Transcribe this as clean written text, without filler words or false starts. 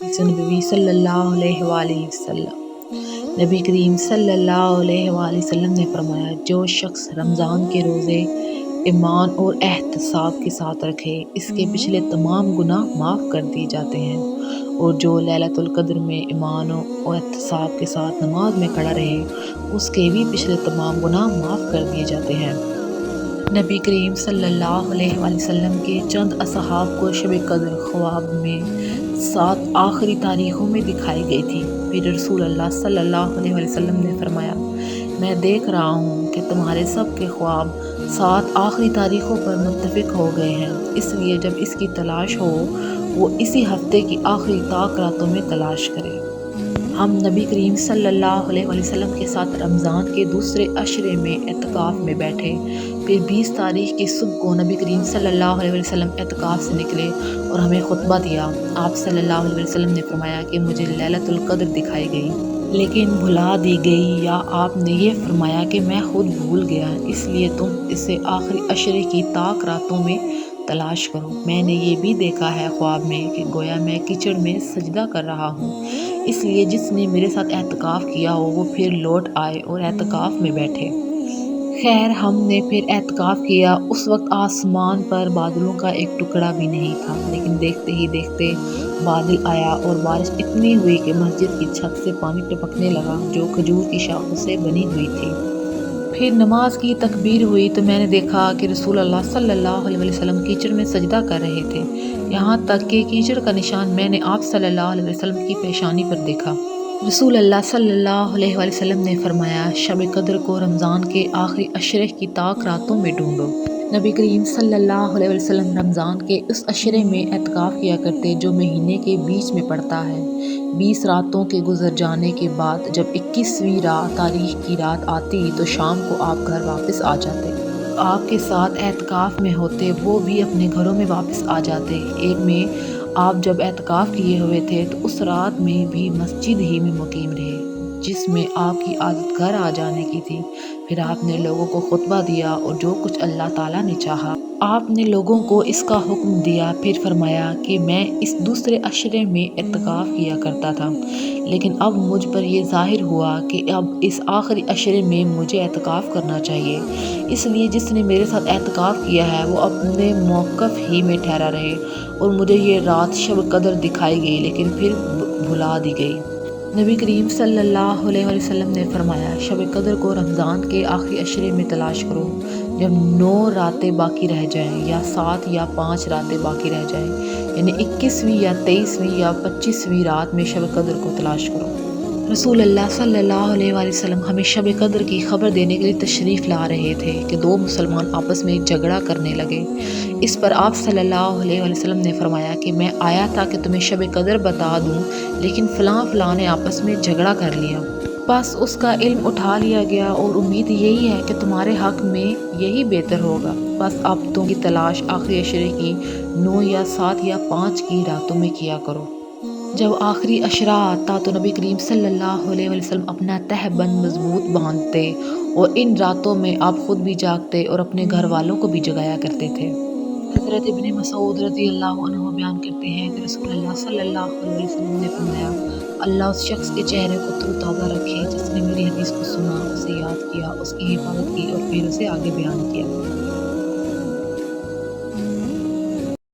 नबी सल्लल्लाहु अलैहि वसल्लम। नबी करीम सल्लल्लाहु अलैहि वसल्लम ने फरमाया, जो शख्स रमज़ान के रोज़े ईमान और एहतिसाब के साथ रखे, इसके पिछले तमाम गुनाह माफ़ कर दिए जाते हैं। और जो लैलतुल क़द्र में ईमान और एहतिसाब के साथ नमाज में खड़ा रहे, उसके भी पिछले तमाम गुनाह माफ़ कर दिए जाते हैं। नबी करीम सल्लल्लाहु अलैहि वसल्लम के चंद असहाब को शब क़द्र ख्वाब में 7 आखिरी तारीखों में दिखाई गई थी। फिर रसूल अल्लाह सल्लल्लाहु अलैहि वसल्लम ने फरमाया, मैं देख रहा हूँ कि तुम्हारे सब के ख्वाब 7 आखिरी तारीखों पर मुत्तफिक हो गए हैं, इसलिए जब इसकी तलाश हो वो इसी हफ्ते की आखिरी ताक रातों में तलाश करे। हम नबी करीम सल्लल्लाहु अलैहि वसल्लम के साथ रमज़ान के दूसरे अशरे में एतकाफ़ में बैठे। फिर 20 तारीख की सुबह को नबी करीम सल्लल्लाहु अलैहि वसल्लम एतकाफ़ से निकले और हमें खुतबा दिया। आप सल्लल्लाहु अलैहि वसल्लम ने फरमाया कि मुझे लैलतुल क़द्र दिखाई गई, लेकिन भुला दी गई, या आपने ये फरमाया कि मैं खुद भूल गया, इसलिए तुम इसे आखिरी अशरे की ताक रातों में तलाश करो। मैंने ये भी देखा है ख्वाब में कि गोया मैं कीचड़ में सजदा कर रहा हूँ, इसलिए जिसने मेरे साथ एतकाफ़ किया हो वो फिर लौट आए और एतकाफ़ में बैठे। खैर, हमने फिर एतकाफ़ किया। उस वक्त आसमान पर बादलों का एक टुकड़ा भी नहीं था, लेकिन देखते ही देखते बादल आया और बारिश इतनी हुई कि मस्जिद की छत से पानी टपकने लगा, जो खजूर की शाखों से बनी हुई थी। फिर नमाज की तकबीर हुई तो मैंने देखा कि रसूल अल्लाह सल्लल्लाहु अलैहि वसल्लम कीचड़ में सजदा कर रहे थे, यहाँ तक कि कीचड़ का निशान मैंने आप सल्लल्लाहु अलैहि वसल्लम की पेशानी पर देखा। रसूल अल्लाह सल्लल्लाहु अलैहि वसल्लम ने फरमाया, शब क़द्र को रमज़ान के आखिरी अशरे की ताक रातों में ढूंढो। नबी करीम सल्लल्लाहु अलैहि वसल्लम रमज़ान के उस अशरे में एतकाफ़ किया करते जो महीने के बीच में पड़ता है। 20 रातों के गुजर जाने के बाद जब 21वीं तारीख की रात आती तो शाम को आप घर वापस आ जाते। आपके साथ एतकाफ़ में होते वो भी अपने घरों में वापस आ जाते। एक में आप जब एतकाफ़ किए हुए थे तो उस रात में भी मस्जिद ही में मुकीम रहे, जिसमें आपकी आदत घर आ जाने की थी। फिर आपने लोगों को खुतबा दिया और जो कुछ अल्लाह ताला ने चाहा आपने लोगों को इसका हुक्म दिया। फिर फरमाया कि मैं इस दूसरे अशरे में एतकाफ़ किया करता था, लेकिन अब मुझ पर यह ज़ाहिर हुआ कि अब इस आखिरी अशरे में मुझे एतकाफ़ करना चाहिए, इसलिए जिसने मेरे साथ एतकाफ़ किया है वो अपने मौक़िफ़ ही में ठहरा रहे। और मुझे ये रात शब क़द्र दिखाई गई, लेकिन फिर भुला दी गई। नबी करीम सल्लल्लाहु अलैहि वसल्लम ने फरमाया, शब क़द्र को रमज़ान के आखिरी अशरे में तलाश करो, जब 9 रातें बाकी रह जाएं, या 7 या 5 रातें बाकी रह जाएं, यानी 21वीं या 23वीं या 25वीं रात में शब क़द्र को तलाश करो। रसूल अल्लाह सल्लल्लाहु अलैहि वसल्लम हमें शब क़द्र की खबर देने के लिए तशरीफ़ ला रहे थे कि 2 मुसलमान आपस में झगड़ा करने लगे। इस पर आप सल्लल्लाहु अलैहि वसल्लम ने फरमाया कि मैं आया था कि तुम्हें शब क़द्र बता दूं, लेकिन फ़लाँ ने आपस में झगड़ा कर लिया, बस उसका इल्म उठा लिया गया और उम्मीद यही है कि तुम्हारे हक़ में यही बेहतर होगा। बस अब तुम की तलाश आखिरी अशरे की 9 या 7 या 5 की रातों में किया करो। जब आखिरी अशरा आता तो नबी करीम सल्लल्लाहु अलैहि वसल्लम अपना तहबंद मजबूत बांधते और इन रातों में आप खुद भी जागते और अपने घर वालों को भी जगाया करते थे। हज़रत इब्न मसूद रज़ियल्लाहु अन्हु बयान करते हैं कि रसूल अल्लाह सल्लल्लाहु अलैहि वसल्लम ने फरमाया, अल्लाह उस शख्स के चेहरे को तरोताज़ा रखे जिसने मेरी हदीस को सुना, उसे याद किया, उसकी हिफाजत की और फिर उसे आगे बयान किया।